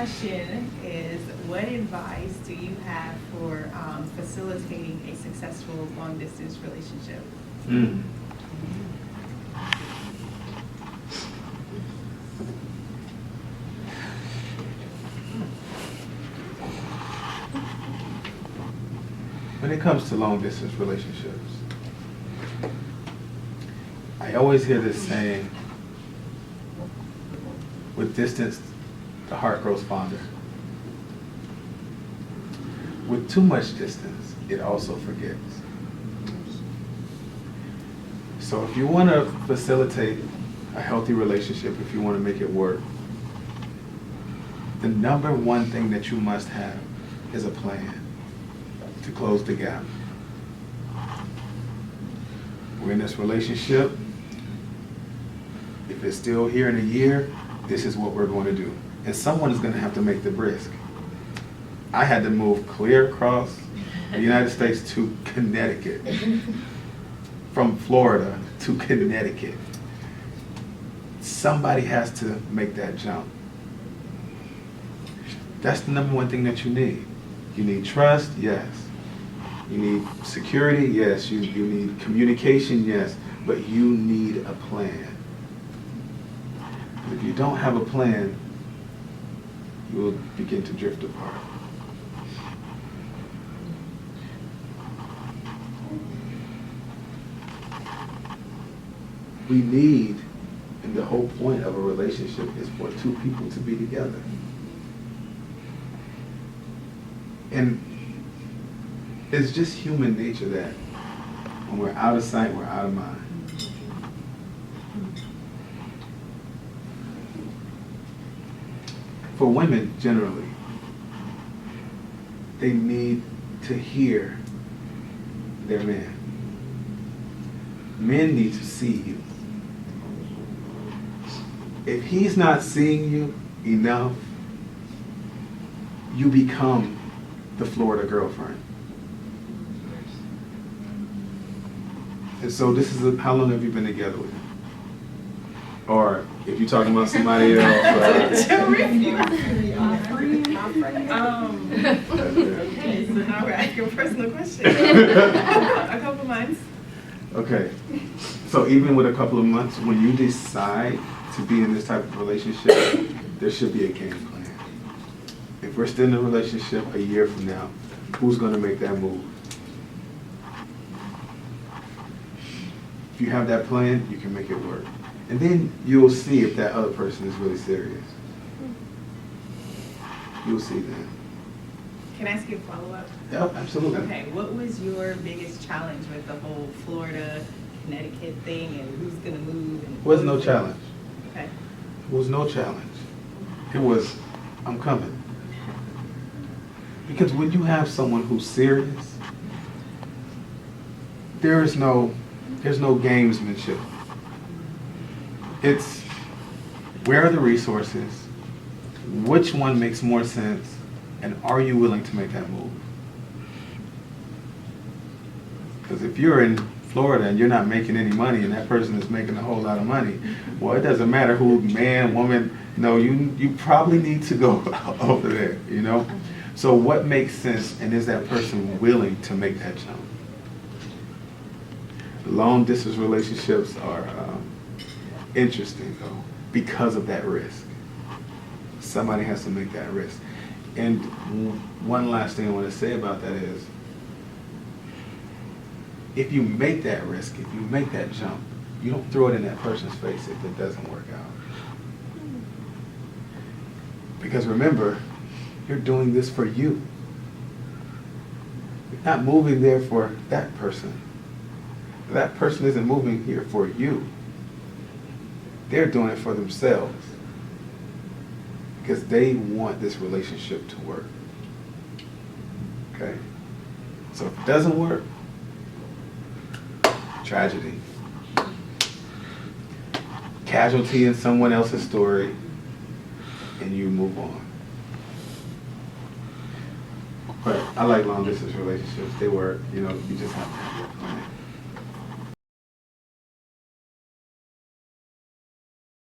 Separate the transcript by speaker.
Speaker 1: question is, what advice do you have for facilitating a successful long-distance relationship?
Speaker 2: When it comes to long-distance relationships, I always hear this saying, with distance, the heart grows fonder. With too much distance, it also forgets. So if you want to facilitate a healthy relationship, if you want to make it work, the number one thing that you must have is a plan to close the gap. We're in this relationship. If it's still here in a year, this is what we're going to do. And someone is going to have to make the risk. I had to move clear across the United States to Connecticut. From Florida to Connecticut. Somebody has to make that jump. That's the number one thing that you need. You need trust, yes. You need security, yes. You need communication, yes. But you need a plan. If you don't have a plan, you will begin to drift apart. We need, and the whole point of a relationship is for two people to be together. And it's just human nature that when we're out of sight, we're out of mind. For women, generally, they need to hear their man. Men need to see you. If he's not seeing you enough, you become the Florida girlfriend. And so this is how long have you been together with him? Or if you're talking about somebody else.
Speaker 1: Okay, so now we're asking a personal question. A couple months.
Speaker 2: Okay. So even with a couple of months, when you decide to be in this type of relationship, there should be a game plan. If we're still in a relationship a year from now, who's going to make that move? If you have that plan, you can make it work. And then you'll see if that other person is really serious. You'll see that.
Speaker 1: Can I ask you a follow-up?
Speaker 2: Yeah, absolutely.
Speaker 1: Okay, what was your biggest challenge with the whole Florida, Connecticut thing, and who's going to move? And
Speaker 2: Was no challenge.
Speaker 1: Okay.
Speaker 2: It was no challenge. It was, I'm coming. Because when you have someone who's serious, there's no gamesmanship. It's, where are the resources? Which one makes more sense? And are you willing to make that move? Because if you're in Florida and you're not making any money and that person is making a whole lot of money, well, it doesn't matter who, man, woman, no, you probably need to go over there, you know? So what makes sense, and is that person willing to make that jump? Long distance relationships are interesting though, because of that risk. Somebody has to make that risk. And one last thing I want to say about that is, if you make that risk, if you make that jump, you don't throw it in that person's face if it doesn't work out. Because remember, you're doing this for you. You're not moving there for that person. That person isn't moving here for you. They're doing it for themselves. Because they want this relationship to work. Okay? So if it doesn't work, tragedy. Casualty in someone else's story, and you move on. But I like long distance relationships. They work, you know, you just have to have a plan.